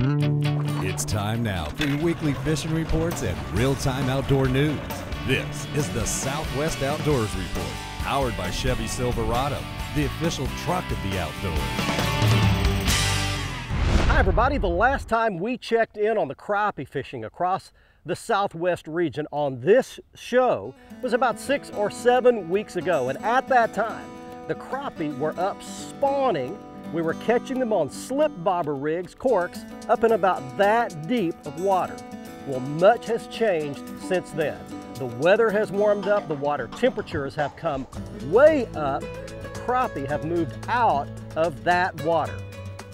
It's time now for your weekly fishing reports and real-time outdoor news. This is the Southwest Outdoors Report, powered by Chevy Silverado, the official truck of the outdoors. Hi everybody, the last time we checked in on the crappie fishing across the Southwest region on this show was about 6 or 7 weeks ago, and at that time the crappie were up spawning. We were catching them on slip bobber rigs, corks, up in about that deep of water. Well, much has changed since then. The weather has warmed up, the water temperatures have come way up, the crappie have moved out of that water.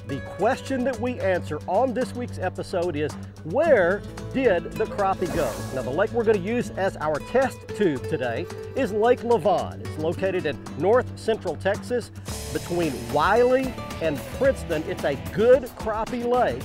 The question that we answer on this week's episode is, where did the crappie go? Now, the lake we're going to use as our test tube today is Lake Lavon. It's located in north central Texas between Wiley and Princeton. It's a good crappie lake.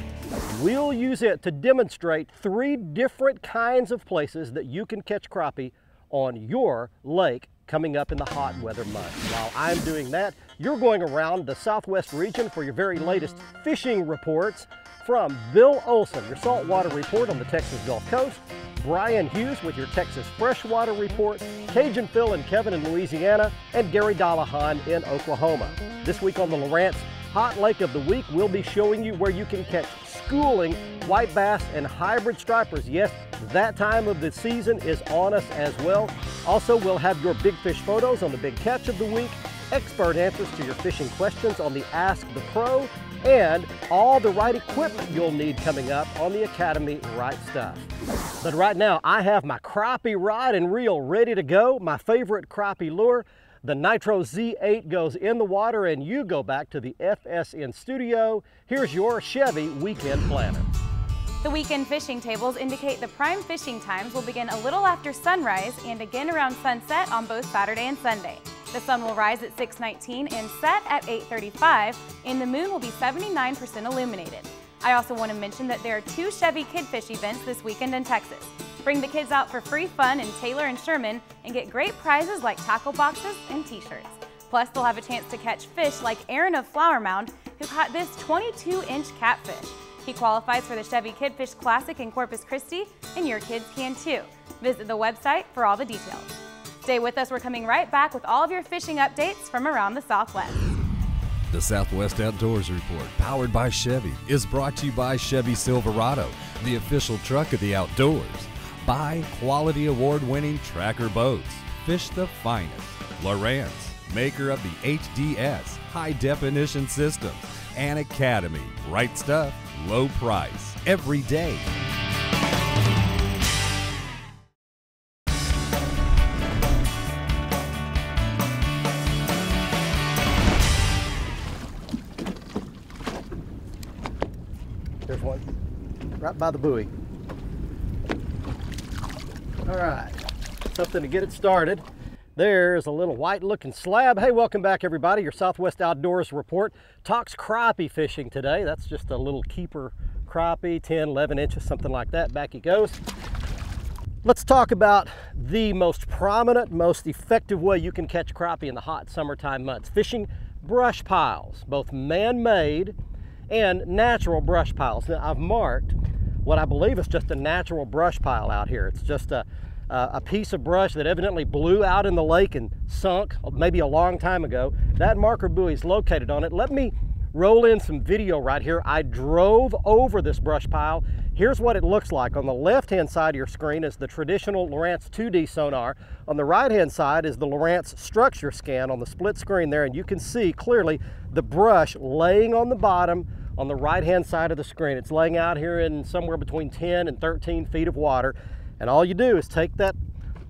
We'll use it to demonstrate 3 different kinds of places that you can catch crappie on your lake coming up in the hot weather months. While I'm doing that, you're going around the Southwest region for your very latest fishing reports from Bill Olson, your saltwater report on the Texas Gulf Coast, Brian Hughes with your Texas freshwater report, Cajun Phil and Kevin in Louisiana, and Gary Dallahan in Oklahoma. This week on the Lawrence Hot Lake of the Week, we'll be showing you where you can catch schooling white bass and hybrid stripers. Yes, that time of the season is on us as well. Also, we'll have your big fish photos on the big catch of the week, expert answers to your fishing questions on the Ask the Pro, and all the right equipment you'll need coming up on the Academy Right Stuff. But right now, I have my crappie rod and reel ready to go. My favorite crappie lure, the Nitro Z8, goes in the water, and you go back to the FSN studio. Here's your Chevy weekend planner. The weekend fishing tables indicate the prime fishing times will begin a little after sunrise and again around sunset on both Saturday and Sunday. The sun will rise at 6:19 and set at 8:35, and the moon will be 79% illuminated. I also want to mention that there are 2 Chevy Kid Fish events this weekend in Texas. Bring the kids out for free fun in Taylor and Sherman and get great prizes like tackle boxes and t-shirts. Plus, they'll have a chance to catch fish like Aaron of Flower Mound, who caught this 22-inch catfish. He qualifies for the Chevy Kid Fish Classic in Corpus Christi, and your kids can too. Visit the website for all the details. Stay with us, we're coming right back with all of your fishing updates from around the Southwest. The Southwest Outdoors Report, powered by Chevy, is brought to you by Chevy Silverado, the official truck of the outdoors. Buy quality award-winning Tracker boats. Fish the finest. Lawrence, maker of the HDS, high-definition systems, and Academy. Right stuff, low price, every day. There's one right by the buoy. All right, something to get it started. There's a little white looking slab. Hey, welcome back everybody. Your Southwest Outdoors Report talks crappie fishing today. That's just a little keeper crappie, 10, 11 inches, something like that. Back he goes. Let's talk about the most prominent, most effective way you can catch crappie in the hot summertime months. Fishing brush piles, both man-made and natural brush piles. Now, I've marked what I believe is just a natural brush pile out here. It's just a piece of brush that evidently blew out in the lake and sunk maybe a long time ago. That marker buoy is located on it. Let me roll in some video right here. I drove over this brush pile. Here's what it looks like. On the left-hand side of your screen is the traditional Lowrance 2D sonar. On the right-hand side is the Lowrance structure scan on the split screen there, and you can see clearly the brush laying on the bottom on the right-hand side of the screen. It's laying out here in somewhere between 10 and 13 feet of water. And all you do is take that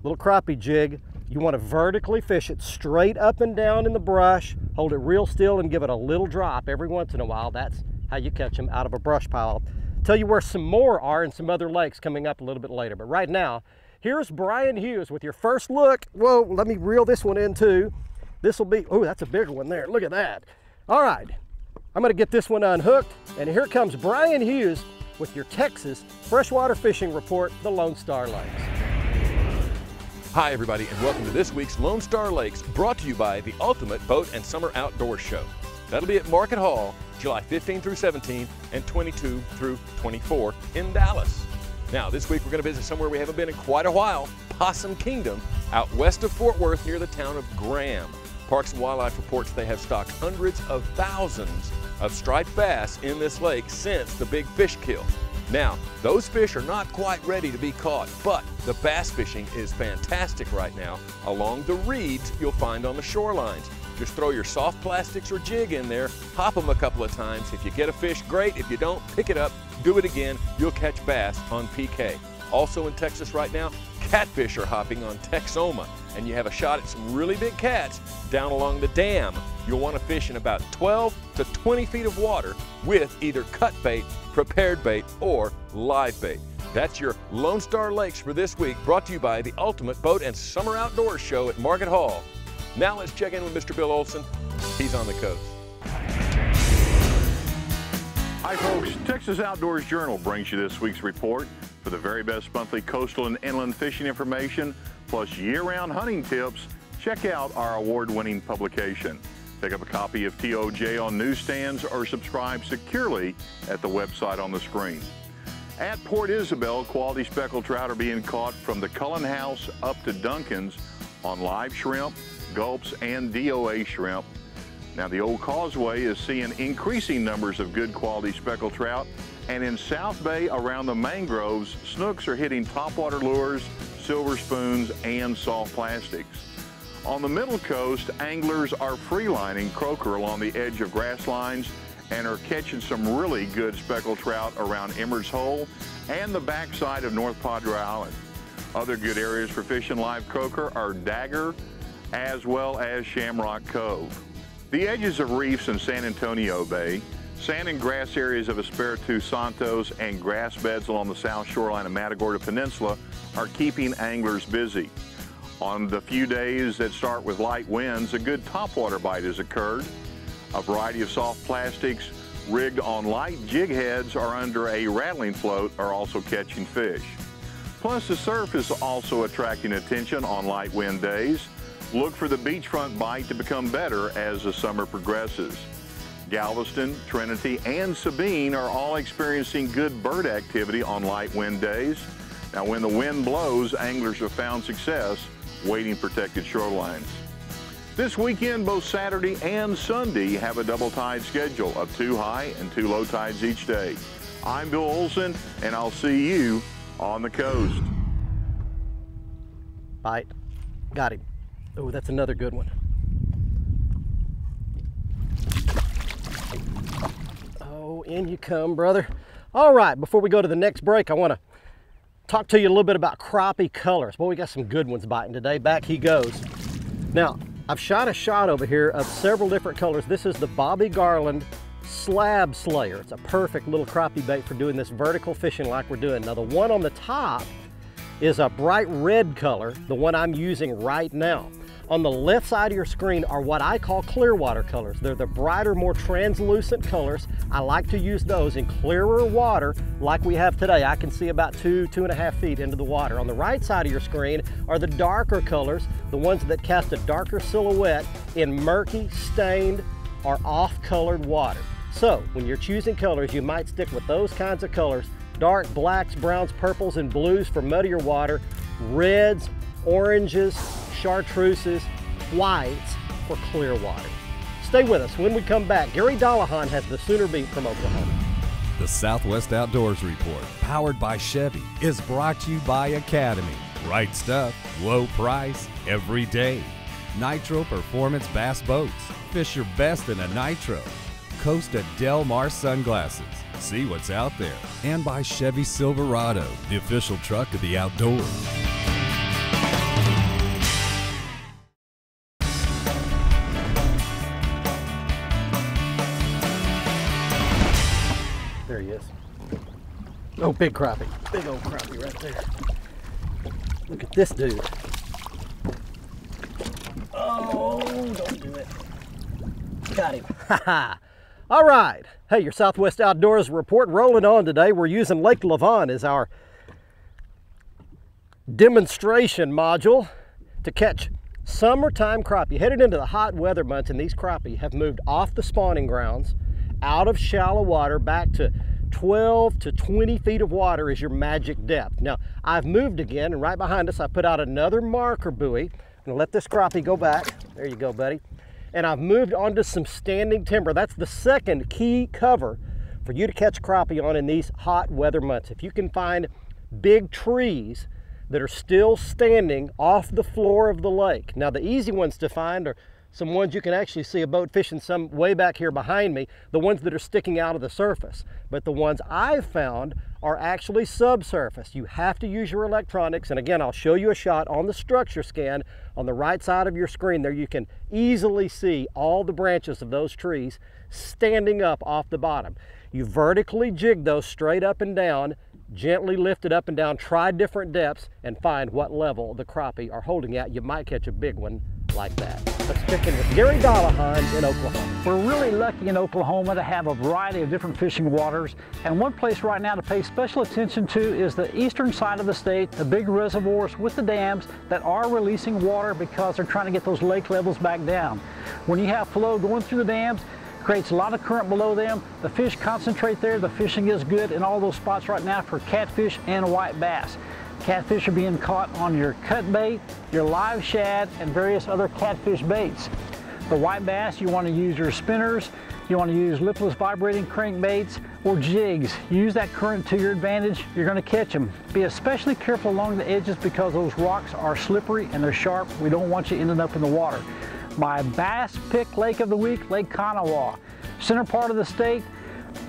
little crappie jig. You want to vertically fish it straight up and down in the brush, hold it real still and give it a little drop every once in a while. That's how you catch them out of a brush pile. I'll tell you where some more are in some other lakes coming up a little bit later. But right now, here's Brian Hughes with your first look. Whoa, let me reel this one in too. This will be, oh, that's a bigger one there. Look at that. All right, I'm gonna get this one unhooked, and here comes Brian Hughes with your Texas freshwater fishing report, the Lone Star Lakes. Hi everybody, and welcome to this week's Lone Star Lakes, brought to you by the Ultimate Boat and Summer Outdoor Show. That'll be at Market Hall July 15 through 17 and 22 through 24 in Dallas. Now, this week we're going to visit somewhere we haven't been in quite a while, Possum Kingdom, out west of Fort Worth near the town of Graham. Parks and Wildlife reports they have stocked hundreds of thousands of striped bass in this lake since the big fish kill. Now, those fish are not quite ready to be caught, but the bass fishing is fantastic right now along the reeds you'll find on the shorelines. Just throw your soft plastics or jig in there, hop them a couple of times. If you get a fish, great. If you don't, pick it up, do it again. You'll catch bass on PK. Also in Texas right now, catfish are hopping on Texoma, and you have a shot at some really big cats down along the dam. You'll want to fish in about 12 to 20 feet of water with either cut bait, prepared bait, or live bait. That's your Lone Star Lakes for this week, brought to you by the Ultimate Boat and Summer Outdoors Show at Market Hall. Now let's check in with Mr. Bill Olson. He's on the coast. Hi folks, Texas Outdoors Journal brings you this week's report. For the very best monthly coastal and inland fishing information, plus year-round hunting tips, check out our award-winning publication. Pick up a copy of TOJ on newsstands or subscribe securely at the website on the screen. At Port Isabel, quality speckled trout are being caught from the Cullen House up to Duncan's on live shrimp, gulps, and DOA shrimp. Now the Old Causeway is seeing increasing numbers of good quality speckled trout, and in South Bay around the mangroves, snooks are hitting topwater lures, silver spoons, and soft plastics. On the Middle Coast, anglers are freelining croaker along the edge of grass lines and are catching some really good speckled trout around Emmer's Hole and the backside of North Padre Island. Other good areas for fishing live croaker are Dagger, as well as Shamrock Cove. The edges of reefs in San Antonio Bay, sand and grass areas of Espiritu Santos, and grass beds along the south shoreline of Matagorda Peninsula are keeping anglers busy. On the few days that start with light winds, a good topwater bite has occurred. A variety of soft plastics rigged on light jig heads or under a rattling float are also catching fish. Plus, the surf is also attracting attention on light wind days. Look for the beachfront bite to become better as the summer progresses. Galveston, Trinity, and Sabine are all experiencing good bird activity on light wind days. Now, when the wind blows, anglers have found success wading protected shorelines. This weekend, both Saturday and Sunday have a double tide schedule of 2 high and 2 low tides each day. I'm Bill Olson, and I'll see you on the coast. Bite. Got him. Oh, that's another good one. Oh, in you come, brother. All right, before we go to the next break, I want to talk to you a little bit about crappie colors. Boy, we got some good ones biting today. Back he goes. Now, I've shot a shot over here of several different colors. This is the Bobby Garland Slab Slayer. It's a perfect little crappie bait for doing this vertical fishing like we're doing. Now, the one on the top is a bright red color, the one I'm using right now. On the left side of your screen are what I call clear water colors. They're the brighter, more translucent colors. I like to use those in clearer water like we have today. I can see about 2.5 feet into the water. On the right side of your screen are the darker colors, the ones that cast a darker silhouette in murky, stained, or off-colored water. So when you're choosing colors, you might stick with those kinds of colors: dark blacks, browns, purples, and blues for muddier water, reds, oranges, chartreuses, whites for clear water. Stay with us. When we come back, Gary Dollahan has the Sooner Beat from Oklahoma. The Southwest Outdoors Report, powered by Chevy, is brought to you by Academy. Right stuff, low price, every day. Nitro Performance Bass Boats. Fish your best in a Nitro. Costa Del Mar Sunglasses. See what's out there. And by Chevy Silverado, the official truck of the outdoors. There he is. Oh, big crappie. Big old crappie right there. Look at this dude. Oh, don't do it. Got him. Ha. All right. Hey, your Southwest Outdoors Report rolling on today. We're using Lake Lavon as our demonstration module to catch summertime crappie. Headed into the hot weather months, and these crappie have moved off the spawning grounds out of shallow water back to 12 to 20 feet of water is your magic depth. Now, I've moved again, and right behind us, I put out another marker buoy. I'm gonna let this crappie go back. There you go, buddy. And I've moved onto some standing timber. That's the second key cover for you to catch crappie on in these hot weather months. If you can find big trees that are still standing off the floor of the lake. Now, the easy ones to find are some ones you can actually see a boat fishing some way back here behind me, the ones that are sticking out of the surface. But the ones I've found are actually subsurface. You have to use your electronics, and again, I'll show you a shot on the structure scan on the right side of your screen there. You can easily see all the branches of those trees standing up off the bottom. You vertically jig those straight up and down, gently lift it up and down, try different depths, and find what level the crappie are holding at. You might catch a big one like that. Let's check in with Gary Dollahan in Oklahoma. We're really lucky in Oklahoma to have a variety of different fishing waters, and one place right now to pay special attention to is the eastern side of the state, the big reservoirs with the dams that are releasing water because they're trying to get those lake levels back down. When you have flow going through the dams, creates a lot of current below them. The fish concentrate there. The fishing is good in all those spots right now for catfish and white bass. Catfish are being caught on your cut bait, your live shad, and various other catfish baits. The white bass, you want to use your spinners, you want to use lipless vibrating crankbaits or jigs. Use that current to your advantage. You're going to catch them. Be especially careful along the edges because those rocks are slippery and they're sharp. We don't want you ending up in the water. My bass pick lake of the week, Lake Kanawha. Center part of the state.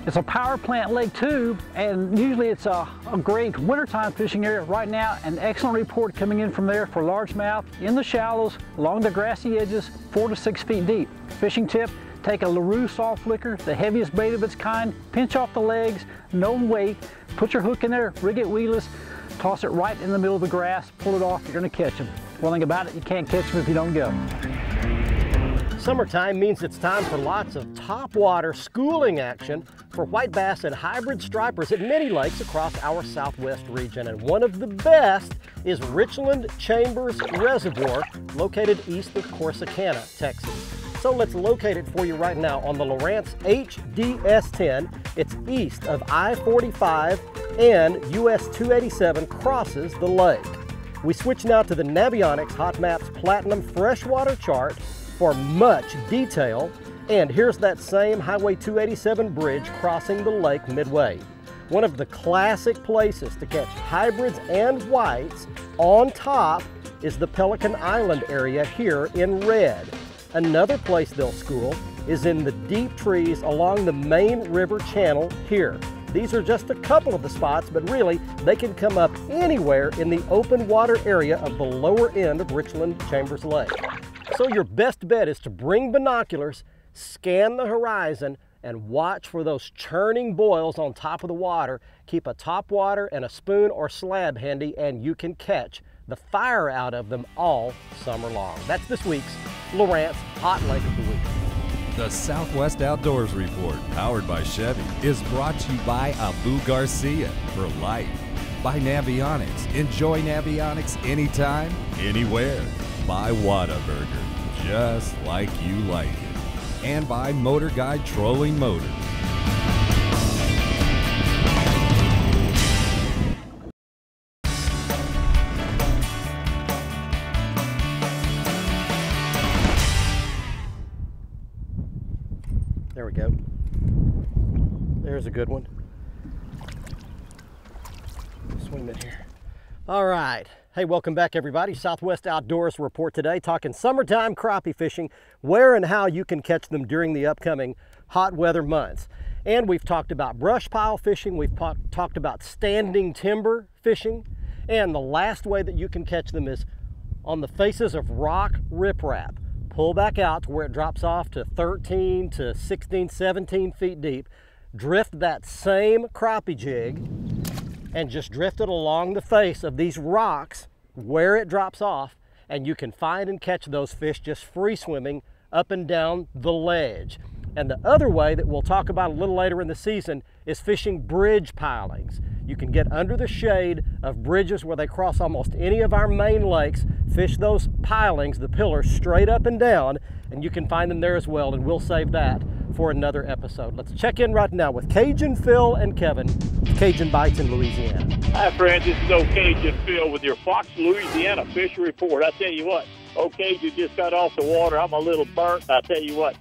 It's a power plant lake too, and usually it's a great wintertime fishing area. Right now, an excellent report coming in from there for largemouth in the shallows, along the grassy edges, 4 to 6 feet deep. Fishing tip, take a LaRue soft flicker, the heaviest bait of its kind, pinch off the legs, no weight, put your hook in there, rig it weedless, toss it right in the middle of the grass, pull it off, you're gonna catch them. One thing about it, you can't catch them if you don't go. Summertime means it's time for lots of topwater schooling action for white bass and hybrid stripers at many lakes across our southwest region. And one of the best is Richland Chambers Reservoir, located east of Corsicana, Texas. So let's locate it for you right now on the Lowrance HDS-10. It's east of I-45 and US 287 crosses the lake. We switch now to the Navionics Hot Maps Platinum Freshwater Chart for much detail, and here's that same Highway 287 bridge crossing the lake midway. One of the classic places to catch hybrids and whites on top is the Pelican Island area here in red. Another place they'll school is in the deep trees along the main river channel here. These are just a couple of the spots, but really they can come up anywhere in the open water area of the lower end of Richland Chambers Lake. So your best bet is to bring binoculars, scan the horizon, and watch for those churning boils on top of the water. Keep a topwater and a spoon or slab handy, and you can catch the fire out of them all summer long. That's this week's Lowrance Hot Lake of the Week. The Southwest Outdoors Report, powered by Chevy, is brought to you by Abu Garcia for life. By Navionics. Enjoy Navionics anytime, anywhere. By Whataburger, just like you like it. And by Motor Guide Trolling Motors. There we go. There's a good one. Swing it here. All right. Hey, welcome back everybody. Southwest Outdoors Report today, talking summertime crappie fishing, where and how you can catch them during the upcoming hot weather months. And we've talked about brush pile fishing, we've talked about standing timber fishing, and the last way that you can catch them is on the faces of rock riprap. Pull back out to where it drops off to 13 to 16, 17 feet deep. Drift that same crappie jig and just drift it along the face of these rocks where it drops off, and you can find and catch those fish just free swimming up and down the ledge. And the other way that we'll talk about a little later in the season is fishing bridge pilings. You can get under the shade of bridges where they cross almost any of our main lakes, fish those pilings, the pillars, straight up and down, and you can find them there as well, and we'll save that for another episode. Let's check in right now with Cajun Phil and Kevin, Cajun Bites in Louisiana. Hi friends, this is old Cajun Phil with your Fox, Louisiana Fishery Report. I tell you what, old Cajun just got off the water. I'm a little burnt. I tell you what,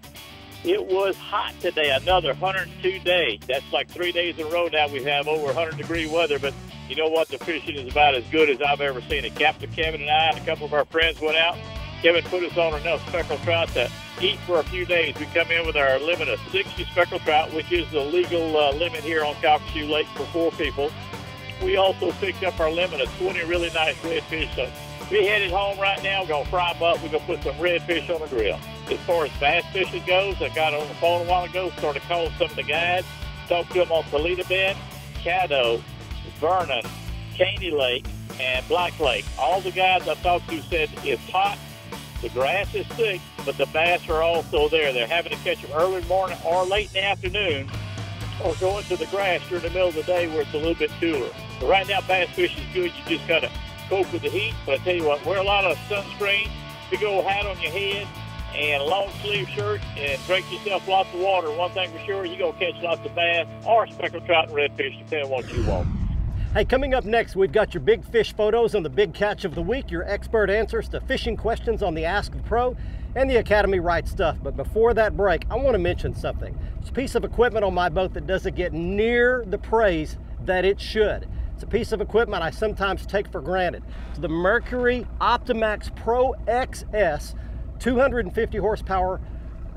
it was hot today, another 102 days. That's like 3 days in a row now we have over 100-degree weather, but you know what? The fishing is about as good as I've ever seen it. Captain Kevin and I and a couple of our friends went out. Kevin put us on enough speckled trout to eat for a few days. We come in with our limit of 60 speckled trout, which is the legal limit here on Calcasieu Lake for 4 people. We also picked up our limit of 20 really nice redfish. So we're headed home right now. We're going to fry them up. We're going to put some redfish on the grill. As far as bass fishing goes, I got on the phone a while ago, started calling some of the guys, talked to them on Toledo Bend, Caddo, Vernon, Caney Lake, and Black Lake. All the guys I talked to said it's hot, the grass is thick, but the bass are also there. They're having to catch them early morning or late in the afternoon, or go into the grass during the middle of the day where it's a little bit cooler. But right now, bass fishing is good. You just got to cope with the heat. But I tell you what, wear a lot of sunscreen, big old hat on your head, and a long sleeve shirt, and drink yourself lots of water. One thing for sure, you're going to catch lots of bass or speckled trout and redfish, depending on what you want. Hey, coming up next, we've got your big fish photos on the big catch of the week, your expert answers to fishing questions on the Ask the Pro, and the Academy Right Stuff. But before that break, I want to mention something. It's a piece of equipment on my boat that doesn't get near the praise that it should. It's a piece of equipment I sometimes take for granted. It's the Mercury Optimax Pro XS 250 horsepower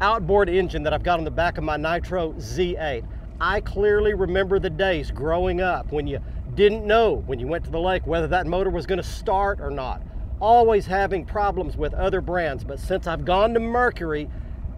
outboard engine that I've got on the back of my Nitro Z8. I clearly remember the days growing up when you didn't know when you went to the lake whether that motor was going to start or not. Always having problems with other brands, but since I've gone to Mercury,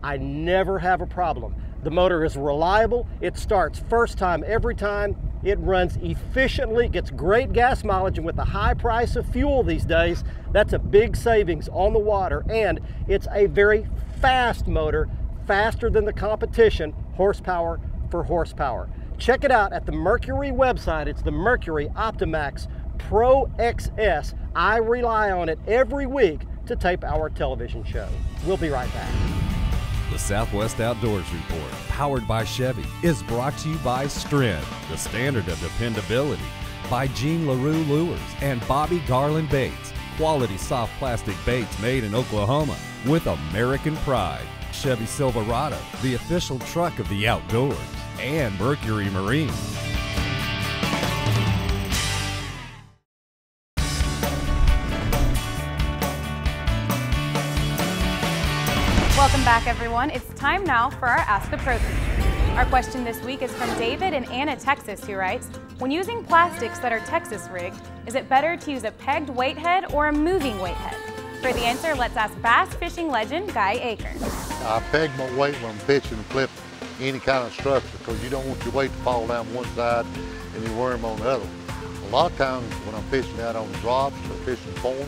I never have a problem. The motor is reliable, it starts first time every time, it runs efficiently, gets great gas mileage, and with the high price of fuel these days, that's a big savings on the water, and it's a very fast motor, faster than the competition, horsepower for horsepower. Check it out at the Mercury website. It's the Mercury Optimax Pro XS. I rely on it every week to tape our television show. We'll be right back. The Southwest Outdoors Report, powered by Chevy, is brought to you by Stren, the standard of dependability, by Jean LaRue Lures and Bobby Garland Baits, quality soft plastic baits made in Oklahoma with American pride. Chevy Silverado, the official truck of the outdoors, and Mercury Marine. Welcome back, everyone. It's time now for our Ask the Pro feature. Our question this week is from David in Anna, Texas, who writes, when using plastics that are Texas rigged, is it better to use a pegged weight head or a moving weight head? For the answer, let's ask bass fishing legend Guy Aker. I peg my weight when I'm pitching and flip any kind of structure because you don't want your weight to fall down one side and your worm on the other. A lot of times when I'm fishing out on drops or fishing forms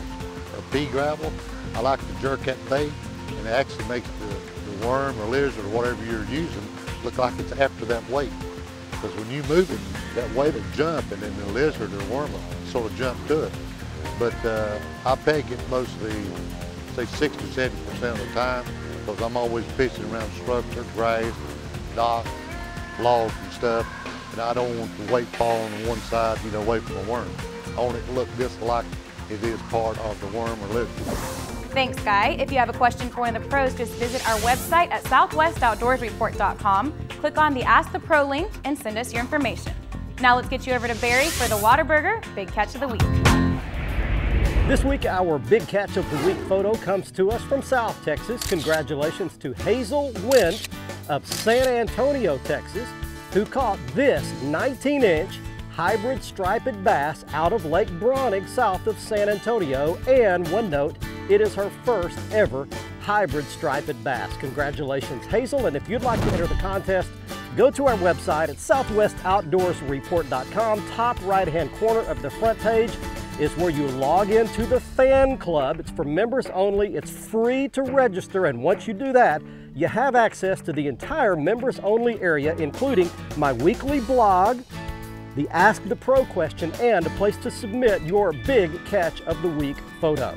or pea gravel, I like to jerk that bait, and it actually makes the worm or lizard or whatever you're using look like it's after that weight. Because when you move it, that weight will jump, and then the lizard or worm will sort of jump to it. But I peg it mostly, say 60 or 70% of the time, because I'm always fishing around structure, grass, dock, logs and stuff, and I don't want the weight falling on one side, you know, away from the worm. I want it to look just like it is part of the worm or lizard. Thanks, Guy. If you have a question for one of the pros, just visit our website at southwestoutdoorsreport.com, click on the Ask the Pro link, and send us your information. Now let's get you over to Barry for the Waterburger Big Catch of the Week. This week, our Big Catch of the Week photo comes to us from South Texas. Congratulations to Hazel Wint of San Antonio, Texas, who caught this 19-inch hybrid striped bass out of Lake Browning, south of San Antonio. And one note, it is her first ever hybrid striped bass. Congratulations, Hazel. And if you'd like to enter the contest, go to our website at southwestoutdoorsreport.com. Top right-hand corner of the front page is where you log into the fan club. It's for members only. It's free to register, and once you do that, you have access to the entire members only area, including my weekly blog, the Ask the Pro question, and a place to submit your Big Catch of the Week photo.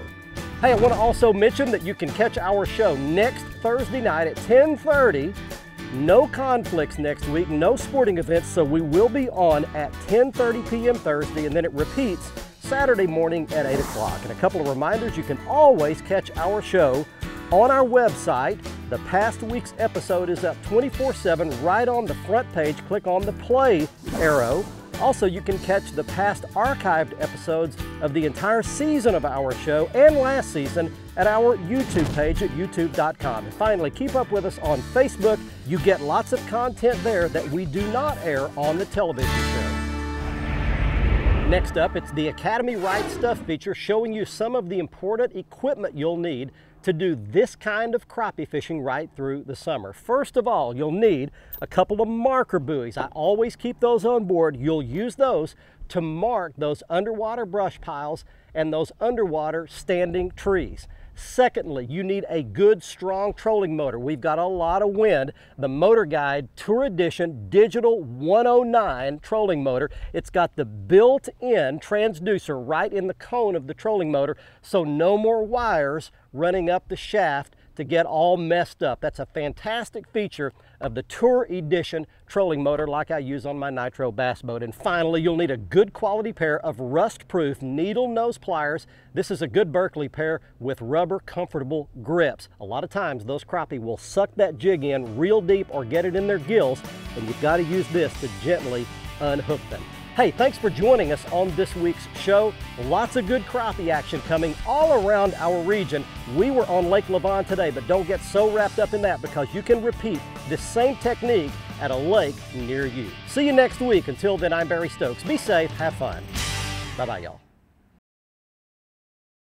Hey, I want to also mention that you can catch our show next Thursday night at 10:30 No conflicts next week, no sporting events, so we will be on at 10:30 p.m. Thursday, and then it repeats Saturday morning at 8 o'clock. And a couple of reminders, you can always catch our show on our website. The past week's episode is up 24/7 right on the front page. Click on the play arrow. Also, you can catch the past archived episodes of the entire season of our show and last season at our YouTube page at youtube.com. And finally, keep up with us on Facebook. You get lots of content there that we do not air on the television show. Next up, it's the Academy Right Stuff feature showing you some of the important equipment you'll need to do this kind of crappie fishing right through the summer. First of all, you'll need a couple of marker buoys. I always keep those on board. You'll use those to mark those underwater brush piles and those underwater standing trees. Secondly, you need a good, strong trolling motor. We've got a lot of wind. The Motor Guide Tour Edition Digital 109 trolling motor. It's got the built-in transducer right in the cone of the trolling motor, so no more wires running up the shaft to get all messed up. That's a fantastic feature of the Tour Edition trolling motor like I use on my Nitro bass boat. And finally, you'll need a good quality pair of rust-proof needle nose pliers. This is a good Berkeley pair with rubber comfortable grips. A lot of times those crappie will suck that jig in real deep or get it in their gills, and you've got to use this to gently unhook them. Hey, thanks for joining us on this week's show. Lots of good crappie action coming all around our region. We were on Lake Lavon today, but don't get so wrapped up in that because you can repeat this same technique at a lake near you. See you next week. Until then, I'm Barry Stokes. Be safe, have fun. Bye-bye, y'all.